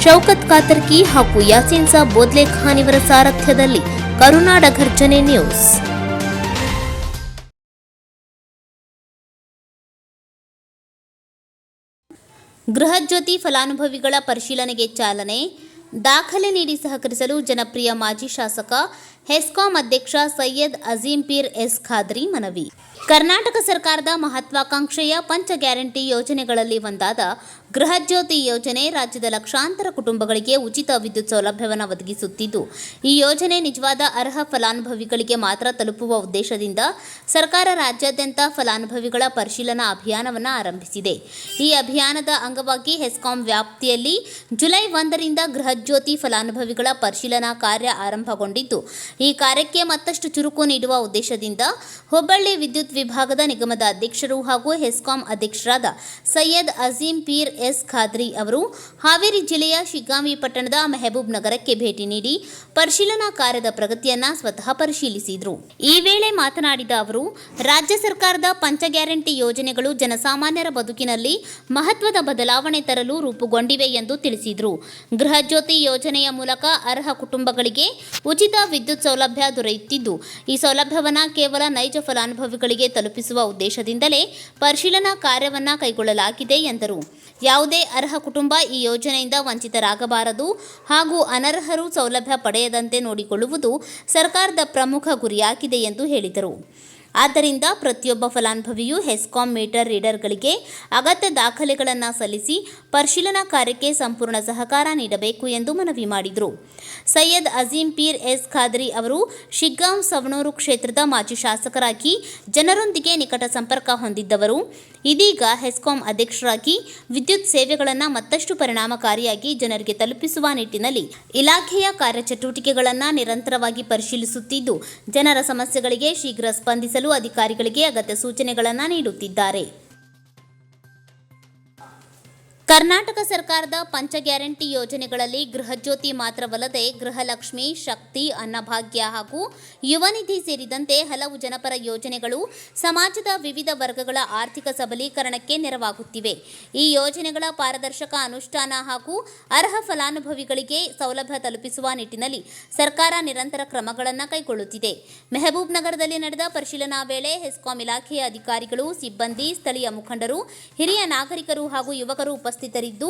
ಶೌಕತ್ ಕಾತರ್ಕಿ ಹಾಗೂ ಯಾಸೀನ್ ಸಾಬ್ ಬೋದ್ಲೆ ಖಾನ್ ಇವರ ಸಾರಥ್ಯದಲ್ಲಿ ಕರುನಾಡ ಘರ್ಜನೆ ನ್ಯೂಸ್. ಗೃಹಜ್ಯೋತಿ ಫಲಾನುಭವಿಗಳ ಪರಿಶೀಲನೆಗೆ ಚಾಲನೆ. ದಾಖಲೆ ನೀಡಿ ಸಹಕರಿಸಲು ಜನಪ್ರಿಯ ಮಾಜಿ ಶಾಸಕ ಹೆಸ್ಕಾಂ ಅಧ್ಯಕ್ಷ ಸೈಯದ್ ಅಜೀಂ ಪೀರ್ ಎಸ್ ಖಾದ್ರಿ ಮನವಿ. ಕರ್ನಾಟಕ ಸರ್ಕಾರದ ಮಹತ್ವಾಕಾಂಕ್ಷೆಯ ಪಂಚ ಗ್ಯಾರಂಟಿ ಯೋಜನೆಗಳಲ್ಲಿ ಒಂದಾದ ಗೃಹಜ್ಯೋತಿ ಯೋಜನೆ ರಾಜ್ಯದ ಲಕ್ಷಾಂತರ ಕುಟುಂಬಗಳಿಗೆ ಉಚಿತ ವಿದ್ಯುತ್ ಸೌಲಭ್ಯವನ್ನು ಒದಗಿಸುತ್ತಿದ್ದು, ಈ ಯೋಜನೆ ನಿಜವಾದ ಅರ್ಹ ಫಲಾನುಭವಿಗಳಿಗೆ ಮಾತ್ರ ತಲುಪುವ ಉದ್ದೇಶದಿಂದ ಸರ್ಕಾರ ರಾಜ್ಯಾದ್ಯಂತ ಫಲಾನುಭವಿಗಳ ಪರಿಶೀಲನಾ ಅಭಿಯಾನವನ್ನು ಆರಂಭಿಸಿದೆ. ಈ ಅಭಿಯಾನದ ಅಂಗವಾಗಿ ಹೆಸ್ಕಾಂ ವ್ಯಾಪ್ತಿಯಲ್ಲಿ ಜುಲೈ 1ರಿಂದ ಗೃಹಜ್ಯೋತಿ ಫಲಾನುಭವಿಗಳ ಪರಿಶೀಲನಾ ಕಾರ್ಯ ಆರಂಭಗೊಂಡಿದ್ದು, ಈ ಕಾರ್ಯಕ್ಕೆ ಮತ್ತಷ್ಟು ಚುರುಕು ನೀಡುವ ಉದ್ದೇಶದಿಂದ ಹುಬ್ಬಳ್ಳಿ ವಿದ್ಯುತ್ ವಿಭಾಗದ ನಿಗಮದ ಅಧ್ಯಕ್ಷರು ಹಾಗೂ ಹೆಸ್ಕಾಂ ಅಧ್ಯಕ್ಷರಾದ ಸೈಯದ್ ಅಜೀಂ ಪೀರ್ ಎಸ್ ಖಾದ್ರಿ ಅವರು ಹಾವೇರಿ ಜಿಲ್ಲೆಯ ಶಿಗ್ಗಾಂವಿ ಪಟ್ಟಣದ ಮೆಹಬೂಬ್ ನಗರಕ್ಕೆ ಭೇಟಿ ನೀಡಿ ಪರಿಶೀಲನಾ ಕಾರ್ಯದ ಪ್ರಗತಿಯನ್ನು ಸ್ವತಃ ಪರಿಶೀಲಿಸಿದರು. ಈ ವೇಳೆ ಮಾತನಾಡಿದ ಅವರು, ರಾಜ್ಯ ಸರ್ಕಾರದ ಪಂಚ ಗ್ಯಾರಂಟಿ ಯೋಜನೆಗಳು ಜನಸಾಮಾನ್ಯರ ಬದುಕಿನಲ್ಲಿ ಮಹತ್ವದ ಬದಲಾವಣೆ ತರಲು ರೂಪುಗೊಂಡಿವೆ ಎಂದು ತಿಳಿಸಿದರು. ಗೃಹಜ್ಯೋತಿ ಯೋಜನೆಯ ಮೂಲಕ ಅರ್ಹ ಕುಟುಂಬಗಳಿಗೆ ಉಚಿತ ವಿದ್ಯುತ್ ಸೌಲಭ್ಯ ದೊರೆಯುತ್ತಿದ್ದು, ಈ ಸೌಲಭ್ಯವನ್ನು ಕೇವಲ ನೈಜ ಫಲಾನುಭವಿಗಳಿಗೆ ತಲುಪಿಸುವ ಉದ್ದೇಶದಿಂದಲೇ ಪರಿಶೀಲನಾ ಕಾರ್ಯವನ್ನು ಕೈಗೊಳ್ಳಲಾಗಿದೆ ಎಂದರು. ಯಾವುದೇ ಅರ್ಹ ಕುಟುಂಬ ಈ ಯೋಜನೆಯಿಂದ ವಂಚಿತರಾಗಬಾರದು ಹಾಗೂ ಅನರ್ಹರು ಸೌಲಭ್ಯ ಪಡೆಯದಂತೆ ನೋಡಿಕೊಳ್ಳುವುದು ಸರ್ಕಾರದ ಪ್ರಮುಖ ಗುರಿಯಾಗಿದೆ ಎಂದು ಹೇಳಿದರು. ಆದ್ದರಿಂದ ಪ್ರತಿಯೊಬ್ಬ ಫಲಾನುಭವಿಯು ಹೆಸ್ಕಾಂ ಮೀಟರ್ ರೀಡರ್ಗಳಿಗೆ ಅಗತ್ಯ ದಾಖಲೆಗಳನ್ನು ಸಲ್ಲಿಸಿ ಪರಿಶೀಲನಾ ಕಾರ್ಯಕ್ಕೆ ಸಂಪೂರ್ಣ ಸಹಕಾರ ನೀಡಬೇಕು ಎಂದು ಮನವಿ ಮಾಡಿದರು. ಸೈಯದ್ ಅಜೀಂ ಪೀರ್ ಎಸ್ ಖಾದ್ರಿ ಅವರು ಶಿಗ್ಗಾಂವ್ ಸವಣೂರು ಕ್ಷೇತ್ರದ ಮಾಜಿ ಶಾಸಕರಾಗಿ ಜನರೊಂದಿಗೆ ನಿಕಟ ಸಂಪರ್ಕ ಹೊಂದಿದ್ದವರು. ಇದೀಗ ಹೆಸ್ಕಾಂ ಅಧ್ಯಕ್ಷರಾಗಿ ವಿದ್ಯುತ್ ಸೇವೆಗಳನ್ನು ಮತ್ತಷ್ಟು ಪರಿಣಾಮಕಾರಿಯಾಗಿ ಜನರಿಗೆ ತಲುಪಿಸುವ ನಿಟ್ಟಿನಲ್ಲಿ ಇಲಾಖೆಯ ಕಾರ್ಯಚಟುವಟಿಕೆಗಳನ್ನು ನಿರಂತರವಾಗಿ ಪರಿಶೀಲಿಸುತ್ತಿದ್ದು, ಜನರ ಸಮಸ್ಯೆಗಳಿಗೆ ಶೀಘ್ರ ಸ್ಪಂದಿಸಲು ಅಧಿಕಾರಿಗಳಿಗೆ ಅಗತ್ಯ ಸೂಚನೆಗಳನ್ನು ನೀಡುತ್ತಿದ್ದಾರೆ. ಕರ್ನಾಟಕ ಸರ್ಕಾರದ ಪಂಚ ಗ್ಯಾರಂಟಿ ಯೋಜನೆಗಳಲ್ಲಿ ಗೃಹಜ್ಯೋತಿ ಮಾತ್ರವಲ್ಲದೆ ಗೃಹಲಕ್ಷ್ಮಿ, ಶಕ್ತಿ, ಅನ್ನಭಾಗ್ಯ ಹಾಗೂ ಯುವನಿಧಿ ಸೇರಿದಂತೆ ಹಲವು ಜನಪರ ಯೋಜನೆಗಳು ಸಮಾಜದ ವಿವಿಧ ವರ್ಗಗಳ ಆರ್ಥಿಕ ಸಬಲೀಕರಣಕ್ಕೆ ನೆರವಾಗುತ್ತಿವೆ. ಈ ಯೋಜನೆಗಳ ಪಾರದರ್ಶಕ ಅನುಷ್ಠಾನ ಹಾಗೂ ಅರ್ಹ ಫಲಾನುಭವಿಗಳಿಗೆ ಸೌಲಭ್ಯ ತಲುಪಿಸುವ ನಿಟ್ಟಿನಲ್ಲಿ ಸರ್ಕಾರ ನಿರಂತರ ಕ್ರಮಗಳನ್ನು ಕೈಗೊಳ್ಳುತ್ತಿದೆ. ಮೆಹಬೂಬ್ ನಗರದಲ್ಲಿ ನಡೆದ ಪರಿಶೀಲನಾ ವೇಳೆ ಹೆಸ್ಕಾಂ ಇಲಾಖೆಯ ಅಧಿಕಾರಿಗಳು, ಸಿಬ್ಬಂದಿ, ಸ್ಥಳೀಯ ಮುಖಂಡರು, ಹಿರಿಯ ನಾಗರಿಕರು ಹಾಗೂ ಯುವಕರು ಉಪಸ್ಥಿತರಿದ್ದು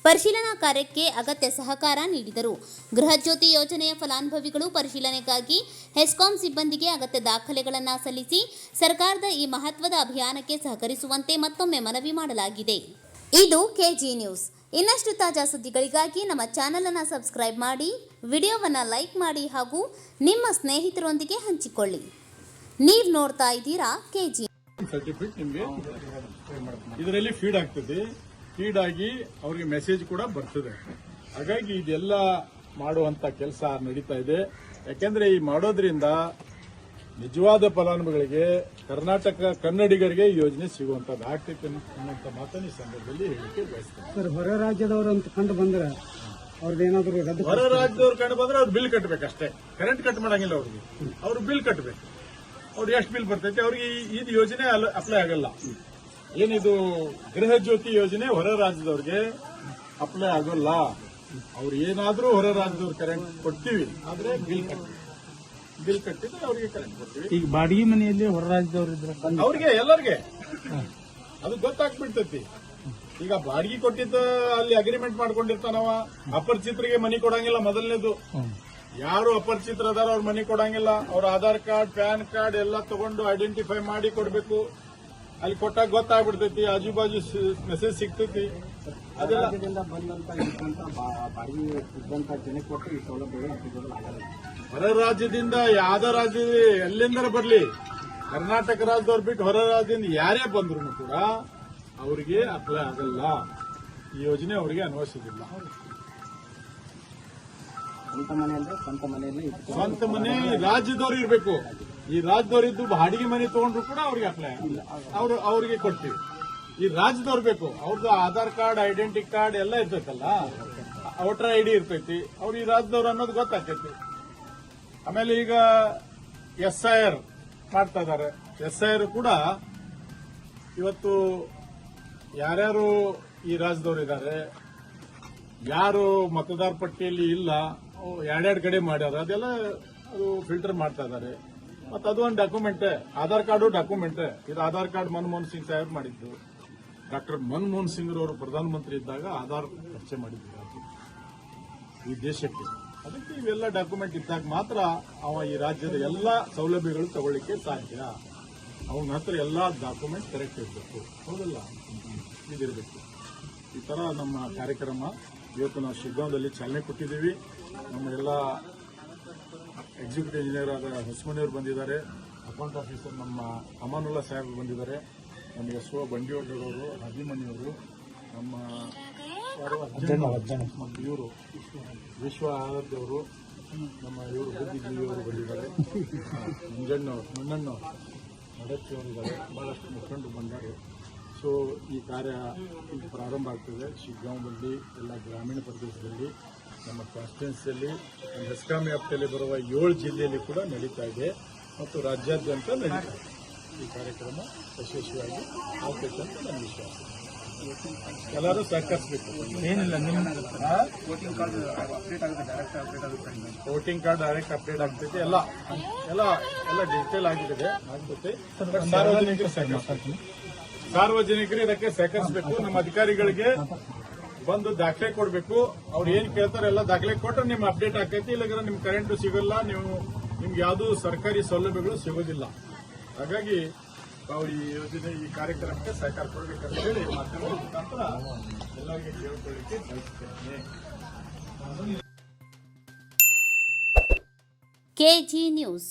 ಪರಿಶೀಲನಾ ಕಾರ್ಯಕ್ಕೆ ಅಗತ್ಯ ಸಹಕಾರ ನೀಡಿದರು. ಗೃಹಜ್ಯೋತಿ ಯೋಜನೆಯ ಫಲಾನುಭವಿಗಳು ಪರಿಶೀಲನೆಗಾಗಿ ಹೆಸ್ಕಾಂ ಸಿಬ್ಬಂದಿಗೆ ಅಗತ್ಯ ದಾಖಲೆಗಳನ್ನು ಸಲ್ಲಿಸಿ ಸರ್ಕಾರದ ಈ ಮಹತ್ವದ ಅಭಿಯಾನಕ್ಕೆ ಸಹಕರಿಸುವಂತೆ ಮತ್ತೊಮ್ಮೆ ಮನವಿ ಮಾಡಲಾಗಿದೆ. ಇದು ಕೆಜಿ ನ್ಯೂಸ್. ಇನ್ನಷ್ಟು ತಾಜಾ ಸುದ್ದಿಗಳಿಗಾಗಿ ನಮ್ಮ ಚಾನೆಲ್ ಅನ್ನು ಸಬ್ಸ್ಕ್ರೈಬ್ ಮಾಡಿ, ವಿಡಿಯೋವನ್ನು ಲೈಕ್ ಮಾಡಿ ಹಾಗೂ ನಿಮ್ಮ ಸ್ನೇಹಿತರೊಂದಿಗೆ ಹಂಚಿಕೊಳ್ಳಿ. ನೀವು ನೋಡ್ತಾ ಇದ್ದೀರಾ ಕೆಜಿ. ಸರ್ಟಿಫಿಕೇಟ್ ನಿಮಗೆ ಇದರಲ್ಲಿ ಫೀಡ್ ಆಗ್ತದೆ. ಫೀಡ್ ಆಗಿ ಅವರಿಗೆ ಮೆಸೇಜ್ ಕೂಡ ಬರ್ತದೆ. ಹಾಗಾಗಿ ಇದೆಲ್ಲ ಮಾಡುವಂತ ಕೆಲಸ ನಡೀತಾ ಇದೆ. ಯಾಕೆಂದ್ರೆ ಈ ಮಾಡೋದ್ರಿಂದ ನಿಜವಾದ ಫಲಾನುಭವಿಗಳಿಗೆ, ಕರ್ನಾಟಕ ಕನ್ನಡಿಗರಿಗೆ ಈ ಯೋಜನೆ ಸಿಗುವಂತದ್ದು ಆಗ್ತೈತೆ ಅನ್ನುವಂಥ ಮಾತನ್ನು ಈ ಸಂದರ್ಭದಲ್ಲಿ ಹೇಳಿಕೆ ಬಯಸ್ತೇನೆ. ಸರ್, ಹೊರ ರಾಜ್ಯದವರು ಅಂತ ಕಂಡು ಬಂದ್ರೆ ಅವ್ರದ್ದೇನಾದ್ರು ಹೊರ ರಾಜ್ಯದವ್ರು ಕಂಡು ಬಂದ್ರೆ ಅವ್ರು ಬಿಲ್ ಕಟ್ಟಬೇಕಷ್ಟೇ. ಕರೆಂಟ್ ಕಟ್ ಮಾಡಂಗಿಲ್ಲ ಅವ್ರಿಗೆ. ಅವ್ರು ಬಿಲ್ ಕಟ್ಟಬೇಕು. ಅವ್ರು ಎಷ್ಟು ಬಿಲ್ ಬರ್ತೈತೆ ಅವ್ರಿಗೆ ಇದು ಯೋಜನೆ ಅಪ್ಲೈ ಆಗಲ್ಲ. ಏನಿದು ಗೃಹ ಜ್ಯೋತಿ ಯೋಜನೆ ಹೊರ ರಾಜ್ಯದವ್ರಿಗೆ ಅಪ್ಲೈ ಆಗೋಲ್ಲ. ಅವ್ರು ಏನಾದ್ರೂ ಹೊರ ರಾಜ್ಯದವ್ರು ಕರೆಂಟ್ ಕೊಡ್ತೀವಿ, ಆದ್ರೆ ಬಿಲ್ ಕಟ್ಟಿದ್ರೆ ಅವ್ರಿಗೆ ಕರೆಂಟ್ ಕೊಡ್ತೀವಿ. ಈಗ ಬಾಡಿಗೆ ಮನೆಯಲ್ಲಿ ಹೊರ ರಾಜ್ಯದವ್ರು ಇದ್ರೆ ಅವ್ರಿಗೆ ಎಲ್ಲರಿಗೆ ಅದು ಗೊತ್ತಾಗ್ಬಿಡ್ತೈತಿ. ಈಗ ಬಾಡಿಗೆ ಕೊಟ್ಟಿದ್ದ ಅಲ್ಲಿ ಅಗ್ರಿಮೆಂಟ್ ಮಾಡ್ಕೊಂಡಿರ್ತಾನವ. ಅಪರಿಚಿತರಿಗೆ ಮನಿ ಕೊಡಂಗಿಲ್ಲ. ಮೊದಲನೇದು, ಯಾರು ಅಪರಿಚಿತರದಾರ ಅವ್ರ ಮನಿ ಕೊಡಂಗಿಲ್ಲ. ಅವ್ರ ಆಧಾರ್ ಕಾರ್ಡ್, ಪ್ಯಾನ್ ಕಾರ್ಡ್ ಎಲ್ಲ ತಗೊಂಡು ಐಡೆಂಟಿಫೈ ಮಾಡಿ ಕೊಡ್ಬೇಕು. ಅಲ್ಲಿ ಕೊಟ್ಟಾಗ ಗೊತ್ತಾಗ್ಬಿಡ್ತೈತಿ. ಆಜು ಬಾಜು ಮೆಸೇಜ್ ಸಿಗ್ತೈತಿ. ಅದೆಲ್ಲ ಹೊರ ರಾಜ್ಯದಿಂದ ಯಾವ್ದೋ ರಾಜ್ಯ ಎಲ್ಲಿಂದ ಬರ್ಲಿ, ಕರ್ನಾಟಕ ರಾಜ್ಯದವ್ರು ಬಿಟ್ಟು ಹೊರ ರಾಜ್ಯದಿಂದ ಯಾರೇ ಬಂದ್ರು ಕೂಡ ಅವ್ರಿಗೆ ಅಪ್ಲೈ ಆಗಲ್ಲ. ಈ ಯೋಜನೆ ಅವರಿಗೆ ಅನ್ವಯಿಸೋದಿಲ್ಲ. ಸ್ವಂತ ಮನೆ ರಾಜ್ಯದವ್ರು ಇರಬೇಕು. ಈ ರಾಜ್ಯದವರಿದ್ದು ಬಾಡಿಗೆ ಮನೆ ತಗೊಂಡ್ರು ಕೂಡ ಅವ್ರಿಗೆ ಅಪ್ಲೈ ಆಗಿಲ್ಲ. ಅವ್ರಿಗೆ ಕೊಡ್ತೀವಿ. ಈ ರಾಜ್ಯದವ್ರು ಬೇಕು. ಅವ್ರದ್ದು ಆಧಾರ್ ಕಾರ್ಡ್, ಐಡೆಂಟಿ ಕಾರ್ಡ್ ಎಲ್ಲ ಇರ್ತೈತಲ್ಲ, ವೋಟರ್ ಐಡಿ ಇರ್ತೈತಿ. ಅವ್ರು ಈ ರಾಜ್ಯದವ್ರು ಅನ್ನೋದು ಗೊತ್ತಾಗ್ತೈತಿ. ಆಮೇಲೆ ಈಗ SIR ಮಾಡ್ತಾ ಇದಾರೆ. SIR ಕೂಡ ಇವತ್ತು ಯಾರ್ಯಾರು ಈ ರಾಜ್ಯದವ್ರು ಇದ್ದಾರೆ, ಯಾರು ಮತದಾರ ಪಟ್ಟಿಯಲ್ಲಿ ಇಲ್ಲ ಎರಡೆರಡು ಕಡೆ ಮಾಡ್ಯಾರ ಅದೆಲ್ಲ ಅದು ಫಿಲ್ಟರ್ ಮಾಡ್ತಾ ಇದ್ದಾರೆ. ಮತ್ತೆ ಅದು ಒಂದು ಡಾಕ್ಯುಮೆಂಟ್, ಆಧಾರ್ ಕಾರ್ಡು ಡಾಕ್ಯುಮೆಂಟ್. ಇದು ಆಧಾರ್ ಕಾರ್ಡ್ ಮನಮೋಹನ್ ಸಿಂಗ್ ಸಾಹೇಬ್ ಮಾಡಿದ್ದು. ಡಾಕ್ಟರ್ ಮನಮೋಹನ್ ಸಿಂಗ್ ಅವರು ಪ್ರಧಾನಮಂತ್ರಿ ಇದ್ದಾಗ ಆಧಾರ್ ಪರಿಚಯ ಮಾಡಿದ್ರು ಈ ದೇಶಕ್ಕೆ. ಅದಕ್ಕೆ ಇವೆಲ್ಲ ಡಾಕ್ಯುಮೆಂಟ್ ಇದ್ದಾಗ ಮಾತ್ರ ಅವ ಈ ರಾಜ್ಯದ ಎಲ್ಲ ಸೌಲಭ್ಯಗಳು ತಗೊಳ್ಳಿಕ್ಕೆ ಸಾಧ್ಯ. ಅವನ ಹತ್ರ ಎಲ್ಲ ಡಾಕ್ಯುಮೆಂಟ್ ಕರೆಕ್ಟ್ ಇರಬೇಕು, ಹೌದಲ್ಲ, ಇದಿರಬೇಕು. ಈ ತರ ನಮ್ಮ ಕಾರ್ಯಕ್ರಮ ಇವತ್ತು ನಾವು ಶಿಗ್ಗಾಂವದಲ್ಲಿ ಚಾಲನೆ ಕೊಟ್ಟಿದ್ದೀವಿ. ನಮ್ಮ ಎಲ್ಲ ಎಕ್ಸಿಕ್ಯೂಟಿವ್ ಇಂಜಿನಿಯರ್ ಆದ ಹೊಸಮನಿಯವರು ಬಂದಿದ್ದಾರೆ, ಅಕೌಂಟ್ ಆಫೀಸರ್ ನಮ್ಮ ಅಮಾನುಲ್ಲಾ ಸಾಹೇಬ್ ಬಂದಿದ್ದಾರೆ, ನಮ್ಮ ಎಸ್.ಒ. ಬಂಡಿಯೋಡರವರು, ಹದಿಮನಿಯವರು, ನಮ್ಮ ಮತ್ತು ಇವರು ವಿಶ್ವ ಆರಾಧ್ಯವರು, ನಮ್ಮ ಇವರು ಬುದ್ಧಿಜೀವಿಯವರು ಬಂದಿದ್ದಾರೆ, ಮುನ್ನಣ್ಣವರು ನಡಚ್ಚಿಯವರಿದ್ದಾರೆ, ಬಹಳಷ್ಟು ಮುಖಂಡರು ಬಂದ್ದಾರೆ. ಸೊ ಈ ಕಾರ್ಯ ಈಗ ಪ್ರಾರಂಭ ಆಗ್ತದೆ ಶಿಗ್ಗಾಂವದಲ್ಲಿ, ಎಲ್ಲ ಗ್ರಾಮೀಣ ಪ್ರದೇಶದಲ್ಲಿ, ನಮ್ಮ ಕಾನ್ಸ್ಟಿಟ್ಯೂನ್ಸಿಯಲ್ಲಿ, ಹೆಸ್ಕಾಂ ವ್ಯಾಪ್ತಿಯಲ್ಲಿ ಬರುವ 7 ಜಿಲ್ಲೆಯಲ್ಲಿ ಕೂಡ ನಡೀತಾ ಇದೆ ಮತ್ತು ರಾಜ್ಯಾದ್ಯಂತ ನಡೀತಾ ಇದೆ. ಈ ಕಾರ್ಯಕ್ರಮ ಯಶಸ್ವಿಯಾಗಿ ಆಗಬೇಕಂತ ನನ್ನ ವಿಶ್ವಾಸ. ಎಲ್ಲರೂ ಸಹಕರಿಸಬೇಕು. ಏನಿಲ್ಲ, ವೋಟಿಂಗ್ ಕಾರ್ಡ್ ಡೈರೆಕ್ಟ್ ಅಪ್ಡೇಟ್ ಆಗ್ತೈತೆ, ಎಲ್ಲ ಡಿಜಿಟಲ್ ಆಗಿದೆ, ಆಗ್ತೈತೆ. ಸಾರ್ವಜನಿಕರು ಇದಕ್ಕೆ ಸಹಕರಿಸಬೇಕು. ನಮ್ಮ ಅಧಿಕಾರಿಗಳಿಗೆ ಬಂದು ದಾಖಲೆ ಕೊಡಬೇಕು. ಅವ್ರು ಏನ್ ಕೇಳ್ತಾರೆ ಎಲ್ಲ ದಾಖಲೆ ಕೊಟ್ಟರೆ ನಿಮ್ಮ ಅಪ್ಡೇಟ್ ಆಕೈತಿ. ಇಲ್ಲಾಂದ್ರೆ ನಿಮ್ ಕರೆಂಟ್ ಸಿಗಲ್ಲ, ನಿಮ್ಗೆ ಯಾವ್ದು ಸರ್ಕಾರಿ ಸೌಲಭ್ಯಗಳು ಸಿಗೋದಿಲ್ಲ. ಹಾಗಾಗಿ ನಾವು ಈ ಯೋಜನೆ, ಈ ಕಾರ್ಯಕ್ರಮಕ್ಕೆ ಸಹಕಾರ ಕೊಡಬೇಕಂತ ಹೇಳಿ ಮಾಧ್ಯಮದ ಮುಖಾಂತರ ಎಲ್ಲರಿಗೆ ಕೇಳಿಕೊಳ್ಳಿಕ್ಕೆ ಬಯಸುತ್ತೇನೆ. KG news.